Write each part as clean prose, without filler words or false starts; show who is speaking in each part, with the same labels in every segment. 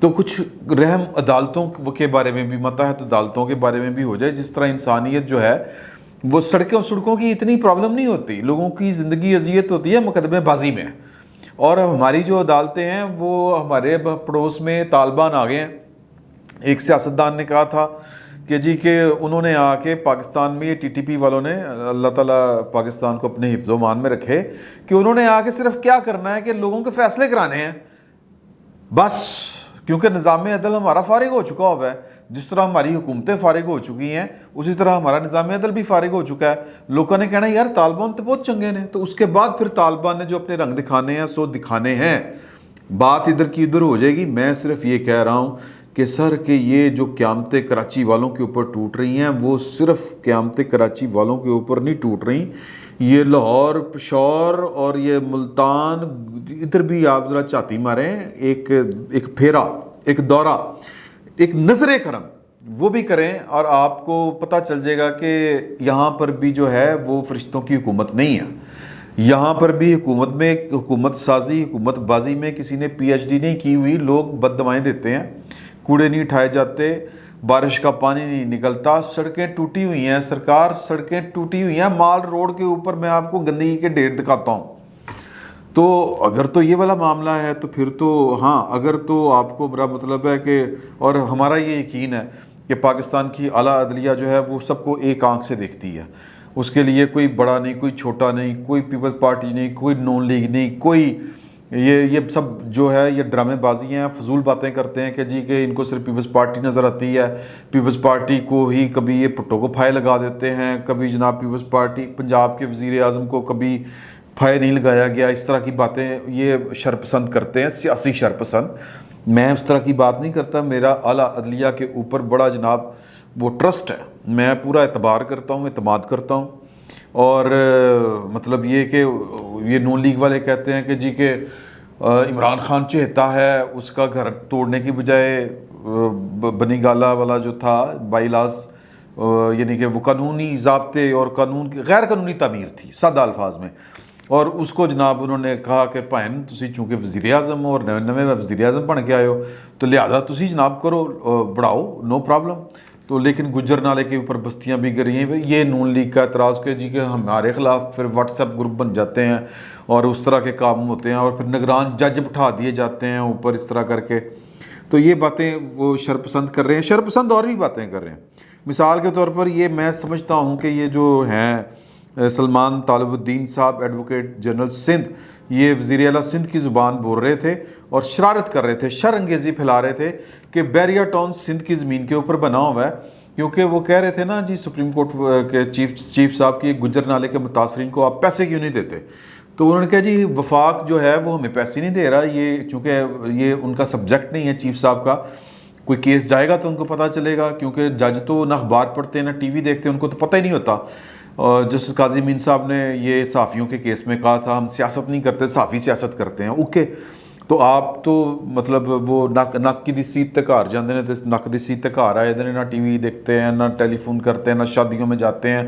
Speaker 1: تو کچھ رحم عدالتوں کے بارے میں بھی، ماتحت عدالتوں کے بارے میں بھی ہو جائے، جس طرح انسانیت جو ہے وہ سڑکوں کی اتنی پرابلم نہیں ہوتی، لوگوں کی زندگی اذیت ہوتی ہے مقدمے بازی میں. اور ہماری جو عدالتیں ہیں وہ ہمارے پڑوس میں طالبان آ گئے ہیں. ایک سیاستدان نے کہا تھا کہ جی کہ انہوں نے آ کے پاکستان میں، یہ ٹی ٹی پی والوں نے، اللہ تعالیٰ پاکستان کو اپنے حفظ و امان میں رکھے، کہ انہوں نے آ کے صرف کیا کرنا ہے کہ لوگوں کے فیصلے کرانے ہیں بس. کیونکہ نظام عدل ہمارا فارغ ہو چکا ہوا ہے. جس طرح ہماری حکومتیں فارغ ہو چکی ہیں اسی طرح ہمارا نظام عدل بھی فارغ ہو چکا ہے. لوگوں نے کہنا یار طالبان تو بہت چنگے نے، تو اس کے بعد پھر طالبان نے جو اپنے رنگ دکھانے ہیں سو دکھانے ہیں. بات ادھر کی ادھر ہو جائے گی. میں صرف یہ کہہ رہا ہوں کہ سر کہ یہ جو قیامتیں کراچی والوں کے اوپر ٹوٹ رہی ہیں وہ صرف قیامتیں کراچی والوں کے اوپر نہیں ٹوٹ رہی، یہ لاہور، پشاور اور یہ ملتان، ادھر بھی آپ ذرا چاتی ماریں، ایک پھیرا، ایک دورہ، ایک نظر کرم وہ بھی کریں، اور آپ کو پتہ چل جائے گا کہ یہاں پر بھی جو ہے وہ فرشتوں کی حکومت نہیں ہے. یہاں پر بھی حکومت سازی، حکومت بازی میں کسی نے پی ایچ ڈی نہیں کی ہوئی. لوگ بد دوائیں دیتے ہیں، کوڑے نہیں اٹھائے جاتے، بارش کا پانی نہیں نکلتا، سڑکیں ٹوٹی ہوئی ہیں. سرکار سڑکیں ٹوٹی ہوئی ہیں، مال روڈ کے اوپر میں آپ کو گندگی کے ڈھیر دکھاتا ہوں. تو اگر تو یہ والا معاملہ ہے تو پھر تو ہاں، اگر تو آپ کو میرا مطلب ہے کہ، اور ہمارا یہ یقین ہے کہ پاکستان کی اعلیٰ عدلیہ جو ہے وہ سب کو ایک آنکھ سے دیکھتی ہے. اس کے لیے کوئی بڑا نہیں، کوئی چھوٹا نہیں، کوئی پیپلز پارٹی نہیں، کوئی نون لیگ نہیں، کوئی یہ سب جو ہے یہ ڈرامے بازی ہیں، فضول باتیں کرتے ہیں کہ جی کہ ان کو صرف پیپلز پارٹی نظر آتی ہے، پیپلز پارٹی کو ہی کبھی یہ پٹوں کو پھائے لگا دیتے ہیں، کبھی جناب پیپلز پارٹی پنجاب کے وزیر اعظم کو کبھی پھائے نہیں لگایا گیا. اس طرح کی باتیں یہ شرپسند کرتے ہیں، سیاسی شرپسند. میں اس طرح کی بات نہیں کرتا. میرا اعلیٰ عدلیہ کے اوپر بڑا جناب وہ ٹرسٹ ہے، میں پورا اعتبار کرتا ہوں، اعتماد کرتا ہوں. اور مطلب یہ کہ یہ نون لیگ والے کہتے ہیں کہ جی کہ عمران خان چہتا ہے، اس کا گھر توڑنے کی بجائے بنی گالا والا جو تھا بائی لاز، یعنی کہ وہ قانونی ضابطے اور قانون کی غیر قانونی تعمیر تھی سادہ الفاظ میں، اور اس کو جناب انہوں نے کہا کہ بھائن تسی چونکہ وزیر اعظم اور نویں وزیر اعظم بن کے آئے ہو تو لہٰذا تسی جناب کرو، بڑھاؤ، نو پرابلم. تو لیکن گجر نالے کے اوپر بستیاں بھی گر رہی ہیں. یہ نون لیگ کا اعتراض کہ جی کہ ہمارے خلاف پھر واٹس ایپ گروپ بن جاتے ہیں اور اس طرح کے کام ہوتے ہیں، اور پھر نگران جج بٹھا دیے جاتے ہیں اوپر اس طرح کر کے. تو یہ باتیں وہ شرپسند کر رہے ہیں. شرپسند اور بھی باتیں کر رہے ہیں. مثال کے طور پر یہ میں سمجھتا ہوں کہ یہ جو ہیں سلمان طالب الدین صاحب، ایڈوکیٹ جنرل سندھ، یہ وزیر اعلیٰ سندھ کی زبان بول رہے تھے اور شرارت کر رہے تھے، شر انگیزی پھیلا رہے تھے کہ بیریا ٹاؤن سندھ کی زمین کے اوپر بنا ہوا ہے. کیونکہ وہ کہہ رہے تھے نا جی سپریم کورٹ کے چیف صاحب کی گجر نالے کے متاثرین کو آپ پیسے کیوں نہیں دیتے. تو انہوں نے کہا جی وفاق جو ہے وہ ہمیں پیسے نہیں دے رہا، یہ چونکہ یہ ان کا سبجیکٹ نہیں ہے چیف صاحب کا. کوئی کیس جائے گا تو ان کو پتہ چلے گا، کیونکہ جج تو نہ اخبار پڑھتے ہیں نہ ٹی وی دیکھتے ہیں، ان کو تو پتہ ہی نہیں ہوتا. اور جسٹس قاضی امین صاحب نے یہ صحافیوں کے کیس میں کہا تھا ہم سیاست نہیں کرتے، صحافی سیاست کرتے ہیں. اوکے، تو آپ تو مطلب وہ نک کی سیٹ تک ہار جاندے نے، نک دی سیٹ تک ہار آئے نے، نہ ٹی وی دیکھتے ہیں، نہ ٹیلی فون کرتے ہیں، نہ شادیوں میں جاتے ہیں،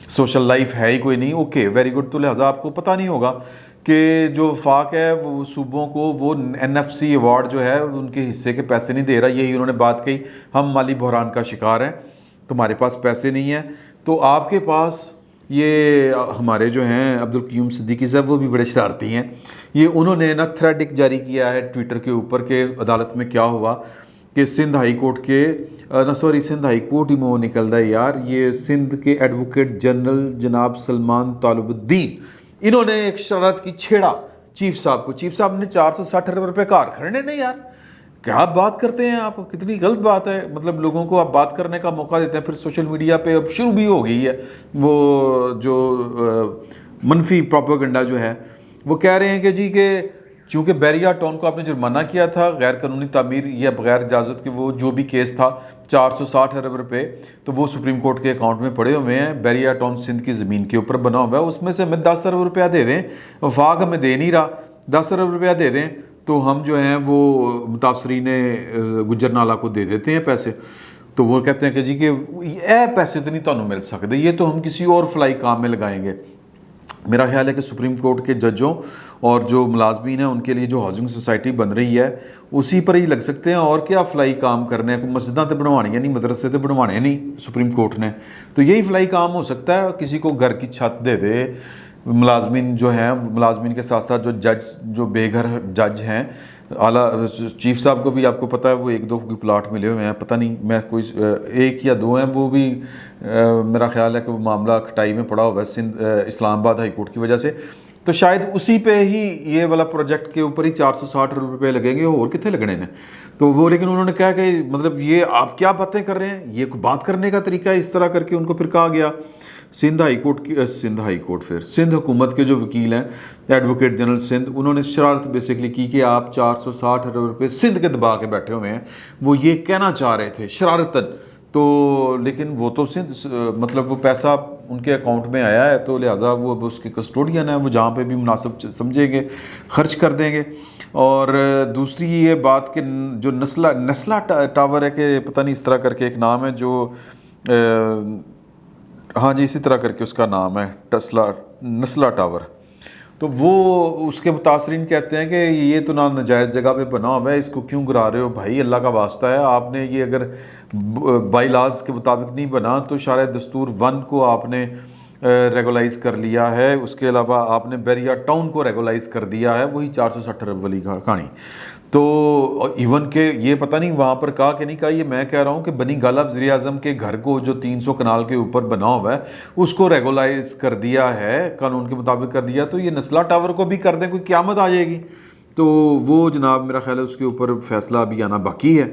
Speaker 1: سوشل لائف ہے ہی کوئی نہیں. Okay, very good. تو لہٰذا آپ کو پتہ نہیں ہوگا کہ جو وفاق ہے وہ صوبوں کو وہ این ایف سی ایوارڈ جو ہے ان کے حصے کے پیسے نہیں دے رہا. یہی انہوں نے بات کہی، ہم مالی بحران کا شکار ہیں، تمہارے پاس پیسے نہیں ہیں. تو آپ کے پاس یہ ہمارے جو ہیں عبدالقیوم صدیقی صاحب وہ بھی بڑے شرارتی ہیں. یہ انہوں نے نا تھریڈ ایک جاری کیا ہے ٹویٹر کے اوپر کہ عدالت میں کیا ہوا کہ سندھ ہائی کورٹ کے سندھ ہائی کورٹ ہی منہ نکل رہا ہے یار، یہ سندھ کے ایڈوکیٹ جنرل جناب سلمان طالب الدین، انہوں نے ایک شرارت کی چھیڑا چیف صاحب کو. چیف صاحب نے 460 ارب روپے کار کھڑنے نہیں یار، کیا بات کرتے ہیں آپ، کتنی غلط بات ہے. مطلب لوگوں کو آپ بات کرنے کا موقع دیتے ہیں. پھر سوشل میڈیا پہ اب شروع بھی ہو گئی ہے وہ جو منفی پروپیگنڈا جو ہے، وہ کہہ رہے ہیں کہ جی کہ چونکہ بیریا ٹاؤن کو آپ نے جرمانہ کیا تھا غیر قانونی تعمیر یا بغیر اجازت کے، وہ جو بھی کیس تھا 460 ارب روپے، تو وہ سپریم کورٹ کے اکاؤنٹ میں پڑے ہوئے ہیں. بیریا ٹاؤن سندھ کی زمین کے اوپر بنا ہوا ہے، اس میں سے ہمیں 10 ارب روپیہ دے دیں، وفاق ہمیں دے نہیں رہا، 10 ارب روپیہ دے دیں تو ہم جو ہیں وہ متاثرین گجر نالہ کو دے دیتے ہیں پیسے. تو وہ کہتے ہیں کہ جی کہ اے پیسے تو نہیں تمہیں مل سکتے، یہ تو ہم کسی اور فلائی کام میں لگائیں گے. میرا خیال ہے کہ سپریم کورٹ کے ججوں اور جو ملازمین ہیں ان کے لیے جو ہاؤسنگ سوسائٹی بن رہی ہے اسی پر ہی لگ سکتے ہیں. اور کیا فلائی کام کرنے ہیں؟ مسجدیں تو بنوانے نہیں, مدرسے تو بنوانے نہیں سپریم کورٹ نے, تو یہی فلائی کام ہو سکتا ہے. کسی کو گھر کی چھت دے دے, ملازمین جو ہیں, ملازمین کے ساتھ ساتھ جو جج, جو بے گھر جج ہیں, اعلیٰ چیف صاحب کو بھی آپ کو پتہ ہے وہ 1-2 کوئی پلاٹ ملے ہوئے ہیں, پتہ نہیں میں کوئی 1 یا 2 ہیں, وہ بھی میرا خیال ہے کہ وہ معاملہ کھٹائی میں پڑا ہوا ہے اسلام آباد ہائی کورٹ کی وجہ سے. تو شاید اسی پہ ہی یہ والا پروجیکٹ کے اوپر ہی 460 روپے لگیں گے, اور کتنے لگنے ہیں. تو وہ لیکن انہوں نے کہا کہ مطلب یہ آپ کیا باتیں کر رہے ہیں, یہ کوئی بات کرنے کا طریقہ ہے. اس طرح کر کے ان کو پھر کہا گیا سندھ ہائی کورٹ پھر سندھ حکومت کے جو وکیل ہیں ایڈوکیٹ جنرل سندھ, انہوں نے شرارت بیسکلی کی کہ آپ 460 روپے سندھ کے دبا کے بیٹھے ہوئے ہیں. وہ یہ کہنا چاہ رہے تھے شرارتاً, تو لیکن وہ تو سندھ مطلب وہ پیسہ ان کے اکاؤنٹ میں آیا ہے, تو لہٰذا وہ اس کے کسٹوڈین ہیں, وہ جہاں پہ بھی مناسب سمجھیں گے خرچ کر دیں گے. اور دوسری یہ بات کہ جو نسلہ ٹاور ہے, کہ پتہ نہیں اس طرح کر کے ایک نام ہے جو ہاں جی اسی طرح کر کے اس کا نام ہے نسلہ ٹاور, تو وہ اس کے متاثرین کہتے ہیں کہ یہ تو ناجائز جگہ پہ بنا ہوا ہے, اس کو کیوں گرا رہے ہو بھائی, اللہ کا واسطہ ہے. آپ نے یہ اگر بائی لاز کے مطابق نہیں بنا تو شرع دستور 1 کو آپ نے ریگولائز کر لیا ہے, اس کے علاوہ آپ نے بیریا ٹاؤن کو ریگولائز کر دیا ہے, وہی 460 والی کہانی. تو ایون کہ یہ پتہ نہیں وہاں پر کہا کہ نہیں کہا, یہ میں کہہ رہا ہوں کہ بنی گالہ وزیر اعظم کے گھر کو جو 300 کنال کے اوپر بنا ہوا ہے اس کو ریگولائز کر دیا ہے, قانون کے مطابق کر دیا, تو یہ نسلہ ٹاور کو بھی کر دیں, کوئی قیامت آ جائے گی. تو وہ جناب میرا خیال ہے اس کے اوپر فیصلہ ابھی آنا باقی ہے.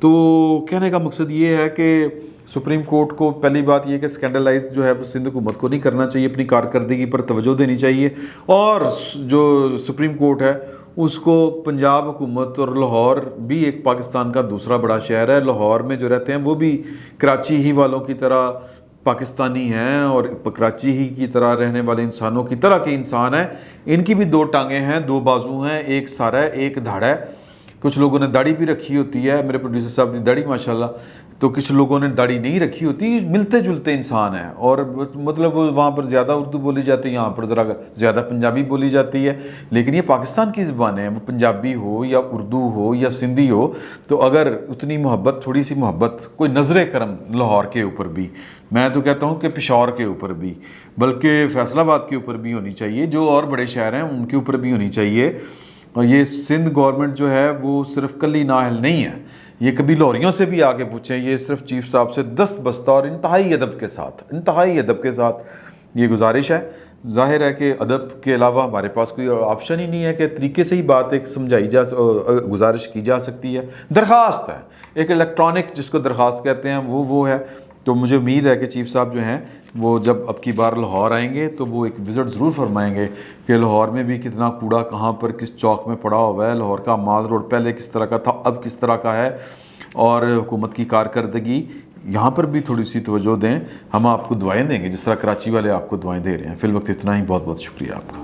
Speaker 1: تو کہنے کا مقصد یہ ہے کہ سپریم کورٹ کو پہلی بات یہ کہ اسکینڈلائز جو ہے وہ سندھ حکومت کو نہیں کرنا چاہیے, اپنی کارکردگی پر توجہ دینی چاہیے. اور جو سپریم کورٹ ہے اس کو پنجاب حکومت, اور لاہور بھی ایک پاکستان کا دوسرا بڑا شہر ہے, لاہور میں جو رہتے ہیں وہ بھی کراچی ہی والوں کی طرح پاکستانی ہیں, اور کراچی ہی کی طرح رہنے والے انسانوں کی طرح کے انسان ہیں. ان کی بھی 2 ٹانگیں ہیں, 2 بازو ہیں, ایک سر ہے ایک دھڑ ہے. کچھ لوگوں نے داڑھی بھی رکھی ہوتی ہے, میرے پروڈیوسر صاحب کی داڑھی ماشاءاللہ, تو کچھ لوگوں نے داڑھی نہیں رکھی ہوتی. ملتے جلتے انسان ہیں, اور مطلب وہاں پر زیادہ اردو بولی جاتی ہے, یہاں پر ذرا زیادہ پنجابی بولی جاتی ہے, لیکن یہ پاکستان کی زبانیں ہیں, وہ پنجابی ہو یا اردو ہو یا سندھی ہو. تو اگر اتنی محبت, تھوڑی سی محبت, کوئی نظر کرم لاہور کے اوپر بھی, میں تو کہتا ہوں کہ پشاور کے اوپر بھی, بلکہ فیصل آباد کے اوپر بھی ہونی چاہیے, جو اور بڑے شہر ہیں ان کے اوپر بھی ہونی چاہیے. اور یہ سندھ گورنمنٹ جو ہے وہ صرف کلی نااہل نہیں ہے, یہ کبھی لاہوریوں سے بھی آگے پوچھیں, یہ صرف چیف صاحب سے دست بستہ اور انتہائی ادب کے ساتھ یہ گزارش ہے. ظاہر ہے کہ ادب کے علاوہ ہمارے پاس کوئی آپشن ہی نہیں ہے کہ طریقے سے ہی بات ایک سمجھائی گزارش کی جا سکتی ہے. درخواست ہے ایک الیکٹرانک, جس کو درخواست کہتے ہیں, وہ ہے. تو مجھے امید ہے کہ چیف صاحب جو ہیں وہ جب اب کی بار لاہور آئیں گے تو وہ ایک وزٹ ضرور فرمائیں گے کہ لاہور میں بھی کتنا کوڑا کہاں پر کس چوک میں پڑا ہوا ہے, لاہور کا مال روڈ پہلے کس طرح کا تھا اب کس طرح کا ہے, اور حکومت کی کارکردگی یہاں پر بھی تھوڑی سی توجہ دیں. ہم آپ کو دعائیں دیں گے جس طرح کراچی والے آپ کو دعائیں دے رہے ہیں. فی الوقت اتنا ہی, بہت بہت شکریہ آپ کا.